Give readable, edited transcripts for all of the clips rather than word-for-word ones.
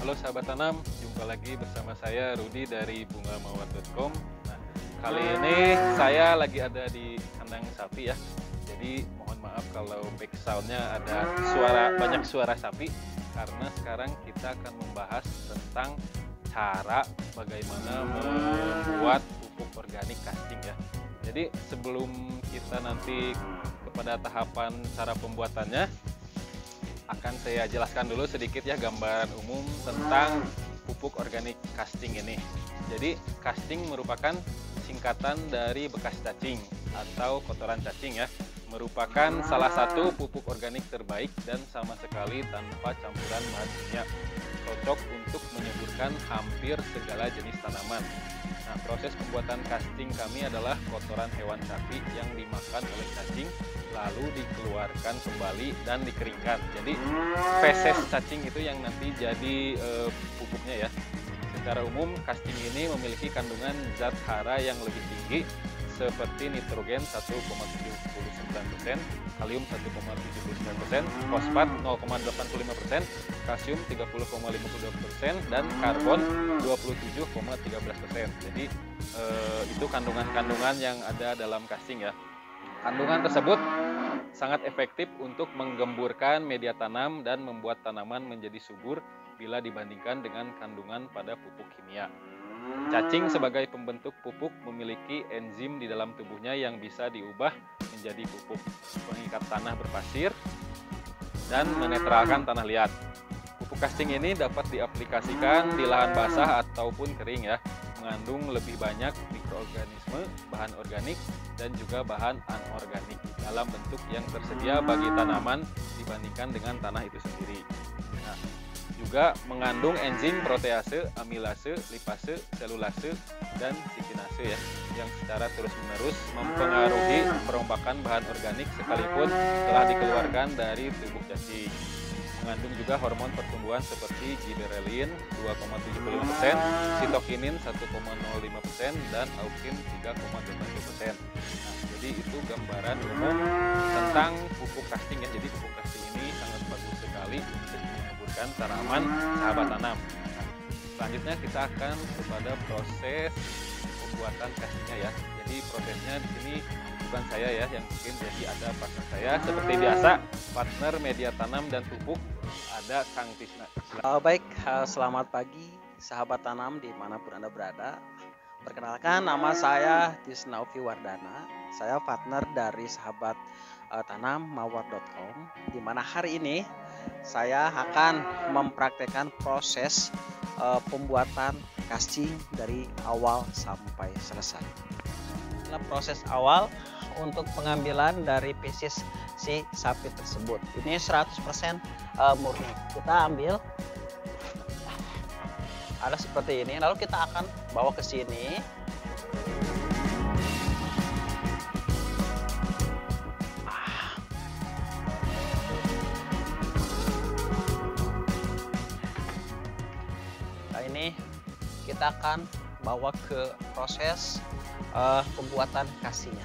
Halo sahabat tanam, jumpa lagi bersama saya Rudi dari bungamawar.com. Nah, kali ini saya lagi ada di kandang sapi ya. Jadi mohon maaf kalau backgroundnya ada banyak suara sapi, karena sekarang kita akan membahas tentang cara bagaimana membuat pupuk organik casting ya. Jadi sebelum kita nanti kepada tahapan cara pembuatannya, akan saya jelaskan dulu sedikit ya gambaran umum tentang pupuk organik casting ini. Jadi casting merupakan singkatan dari bekas cacing atau kotoran cacing ya. Merupakan salah satu pupuk organik terbaik dan sama sekali tanpa campuran bahan kimia. Cocok untuk menyuburkan hampir segala jenis tanaman. Nah, proses pembuatan casting kami adalah kotoran hewan sapi yang dimakan oleh cacing lalu dikeluarkan kembali dan dikeringkan. Jadi feses cacing itu yang nanti jadi pupuknya ya. Secara umum casting ini memiliki kandungan zat hara yang lebih tinggi seperti nitrogen 1,79%, kalium 1,79%, fosfat 0,85%, kalsium 30,52%, dan karbon 27,13%. Jadi itu kandungan-kandungan yang ada dalam casting ya. Kandungan tersebut sangat efektif untuk menggemburkan media tanam dan membuat tanaman menjadi subur bila dibandingkan dengan kandungan pada pupuk kimia. Cacing sebagai pembentuk pupuk memiliki enzim di dalam tubuhnya yang bisa diubah menjadi pupuk pengikat tanah berpasir dan menetralkan tanah liat. Pupuk casting ini dapat diaplikasikan di lahan basah ataupun kering ya, mengandung lebih banyak mikroorganisme, bahan organik, dan juga bahan anorganik dalam bentuk yang tersedia bagi tanaman dibandingkan dengan tanah itu sendiri. Nah, juga mengandung enzim protease, amilase, lipase, selulase, dan sitinase ya, yang secara terus-menerus mempengaruhi perombakan bahan organik sekalipun telah dikeluarkan dari tubuh cacing. Mengandung juga hormon pertumbuhan seperti giberellin 2,75%, sitokinin 1,05%, dan auxin 3,21%. Nah, jadi itu gambaran umum tentang pupuk casting ya. Jadi pupuk casting ini sangat bagus sekali untuk menyuburkan tanaman sahabat tanam. Nah, selanjutnya kita akan kepada proses pembuatan castingnya ya. Jadi prosesnya di sini bukan saya ya yang bikin, jadi ada partner saya seperti biasa, partner media tanam dan pupuk, ada Kang Tisna. Baik, selamat pagi sahabat tanam dimanapun Anda berada. Perkenalkan, nama saya Tisna Ufi Wardana. Saya partner dari sahabat tanam mawar.com, di mana hari ini saya akan mempraktekkan proses pembuatan casting dari awal sampai selesai. Inilah proses awal untuk pengambilan dari feses si sapi tersebut. Ini 100% murni. Kita ambil ada seperti ini, lalu kita akan bawa ke sini. Nah, ini kita akan bawa ke proses pembuatan castingnya.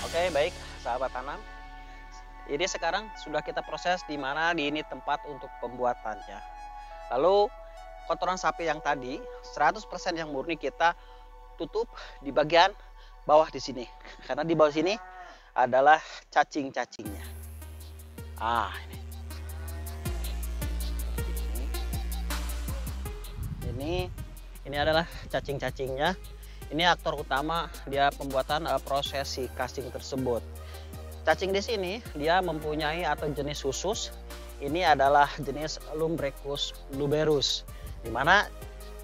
Oke, baik sahabat tanam. Ini sekarang sudah kita proses di mana di ini tempat untuk pembuatannya. Lalu kotoran sapi yang tadi 100% yang murni kita tutup di bagian bawah di sini. Karena di bawah sini adalah cacing-cacingnya. Ini adalah cacing-cacingnya. Ini aktor utama dia pembuatan proses si casting tersebut. Cacing di sini dia mempunyai atau jenis khusus. Ini adalah jenis Lumbrecus luberus, di mana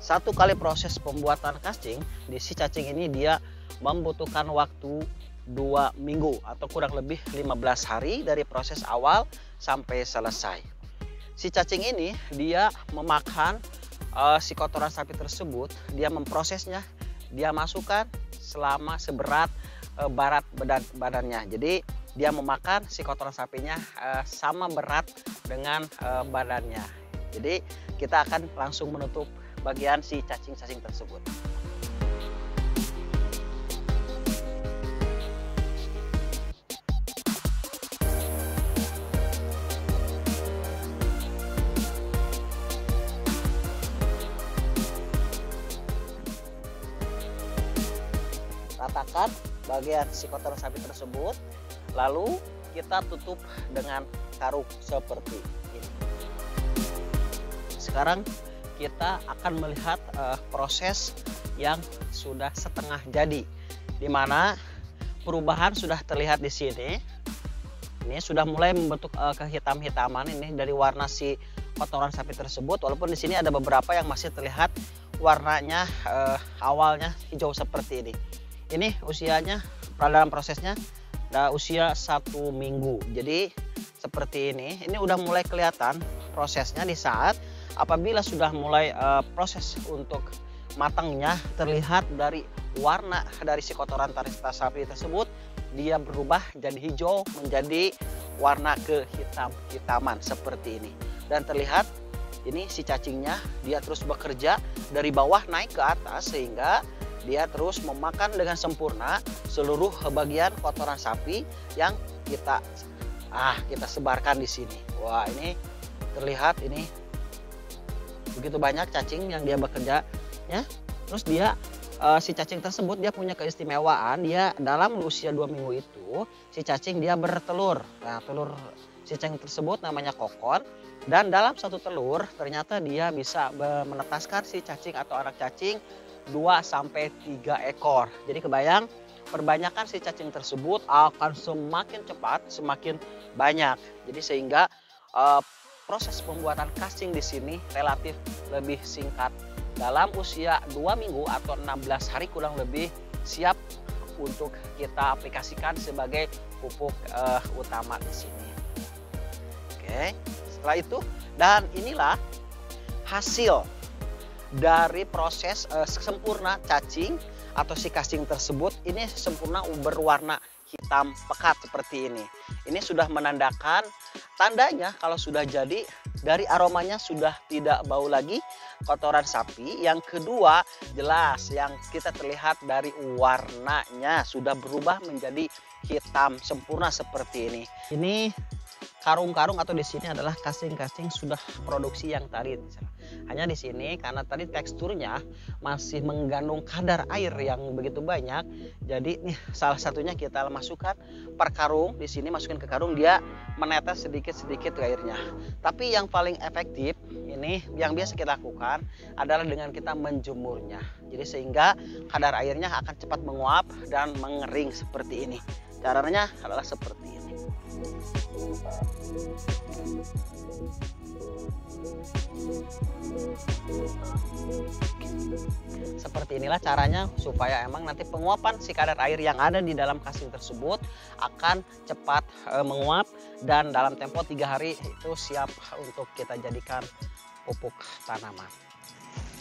satu kali proses pembuatan casting di si cacing ini dia membutuhkan waktu 2 minggu atau kurang lebih 15 hari dari proses awal sampai selesai. Si cacing ini dia memakan si kotoran sapi tersebut, dia memprosesnya, dia masukkan selama seberat badannya. Jadi dia memakan si kotoran sapinya sama berat dengan badannya. Jadi kita akan langsung menutup bagian si cacing-cacing tersebut. Ratakan bagian si kotoran sapi tersebut, lalu kita tutup dengan karung seperti ini. Sekarang kita akan melihat proses yang sudah setengah jadi, di mana perubahan sudah terlihat di sini. Ini sudah mulai membentuk kehitam-hitaman ini dari warna si kotoran sapi tersebut, walaupun di sini ada beberapa yang masih terlihat warnanya awalnya hijau seperti ini. Ini usianya dalam prosesnya udah usia 1 minggu. Jadi seperti ini udah mulai kelihatan prosesnya di saat apabila sudah mulai proses untuk matangnya, terlihat dari warna dari si kotoran sapi tersebut dia berubah jadi hijau menjadi warna kehitam-hitaman seperti ini. Dan terlihat ini si cacingnya dia terus bekerja dari bawah naik ke atas sehingga dia terus memakan dengan sempurna seluruh bagian kotoran sapi yang kita sebarkan di sini. Wah, ini terlihat ini begitu banyak cacing yang dia bekerja ya. Terus dia si cacing tersebut dia punya keistimewaan, dia dalam usia 2 minggu itu si cacing dia bertelur. Nah, telur si cacing tersebut namanya kokon, dan dalam satu telur ternyata dia bisa menetaskan si cacing atau anak cacing 2-3 ekor. Jadi kebayang perbanyakan si cacing tersebut akan semakin cepat, semakin banyak. Jadi sehingga proses pembuatan casing di sini relatif lebih singkat. Dalam usia 2 minggu atau 16 hari kurang lebih siap untuk kita aplikasikan sebagai pupuk utama di sini. Oke, setelah itu dan inilah hasil dari proses sempurna cacing atau si casing tersebut. Ini sempurna berwarna hitam pekat seperti ini. Ini sudah menandakan tandanya kalau sudah jadi, dari aromanya sudah tidak bau lagi kotoran sapi. Yang kedua, jelas yang kita terlihat dari warnanya sudah berubah menjadi hitam sempurna seperti ini. Ini karung-karung atau di sini adalah casing-casing sudah produksi yang tadi. Hanya di sini karena tadi teksturnya masih mengandung kadar air yang begitu banyak. Jadi nih salah satunya kita masukkan per karung, di sini masukin ke karung, dia menetes sedikit-sedikit airnya. Tapi yang paling efektif ini yang biasa kita lakukan adalah dengan kita menjemurnya. Jadi sehingga kadar airnya akan cepat menguap dan mengering seperti ini. Caranya adalah seperti ini. Seperti inilah caranya supaya emang nanti penguapan si kadar air yang ada di dalam casing tersebut akan cepat menguap, dan dalam tempo 3 hari itu siap untuk kita jadikan pupuk tanaman.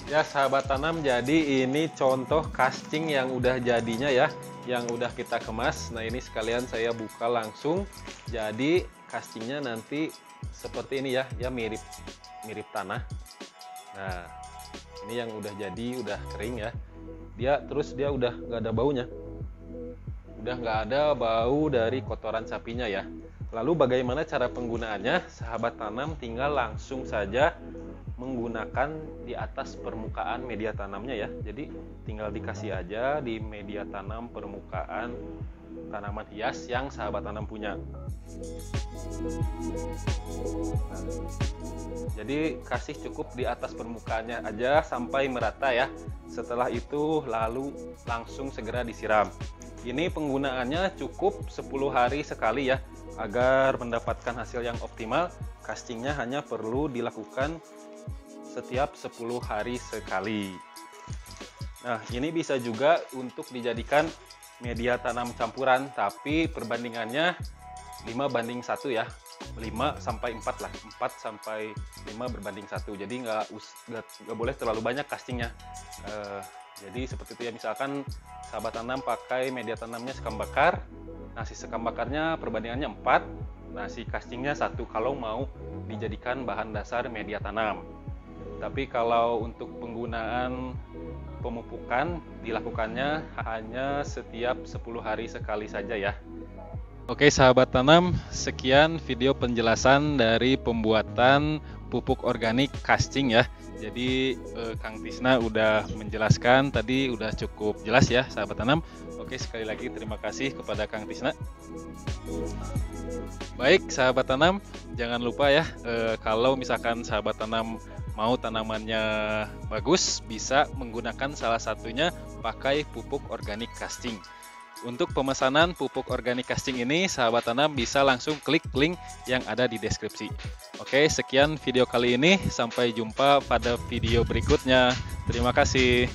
Ya sahabat tanam, jadi ini contoh casing yang udah jadinya ya, yang udah kita kemas. Nah ini sekalian saya buka langsung. Jadi casingnya nanti seperti ini ya, mirip tanah. Nah ini yang udah jadi, udah kering ya. Dia udah nggak ada baunya, udah nggak ada bau dari kotoran sapinya ya. Lalu bagaimana cara penggunaannya? Sahabat tanam tinggal langsung saja menggunakan di atas permukaan media tanamnya ya. Jadi tinggal dikasih aja di media tanam permukaan tanaman hias yang sahabat tanam punya. Nah, jadi kasih cukup di atas permukaannya aja sampai merata ya. Setelah itu lalu langsung segera disiram. Ini penggunaannya cukup 10 hari sekali ya. Agar mendapatkan hasil yang optimal, casingnya hanya perlu dilakukan setiap 10 hari sekali. Nah, ini bisa juga untuk dijadikan media tanam campuran, tapi perbandingannya 5:1 ya. 5 sampai 4 lah, 4 sampai 5 berbanding 1. Jadi nggak boleh terlalu banyak casingnya. Jadi seperti itu ya, misalkan sahabat tanam pakai media tanamnya sekam bakar, nasi sekam bakarnya perbandingannya 4, nasi casingnya 1 kalau mau dijadikan bahan dasar media tanam. Tapi kalau untuk penggunaan pemupukan dilakukannya hanya setiap 10 hari sekali saja ya. Oke sahabat tanam, sekian video penjelasan dari pembuatan pupuk organik casing ya. Jadi Kang Tisna udah menjelaskan tadi, udah cukup jelas ya sahabat tanam. Oke, sekali lagi terima kasih kepada Kang Tisna. Baik sahabat tanam, jangan lupa ya kalau misalkan sahabat tanam mau tanamannya bagus, bisa menggunakan salah satunya pakai pupuk organik casing. Untuk pemesanan pupuk organik casing ini, sahabat tanam bisa langsung klik link yang ada di deskripsi. Oke, sekian video kali ini. Sampai jumpa pada video berikutnya. Terima kasih.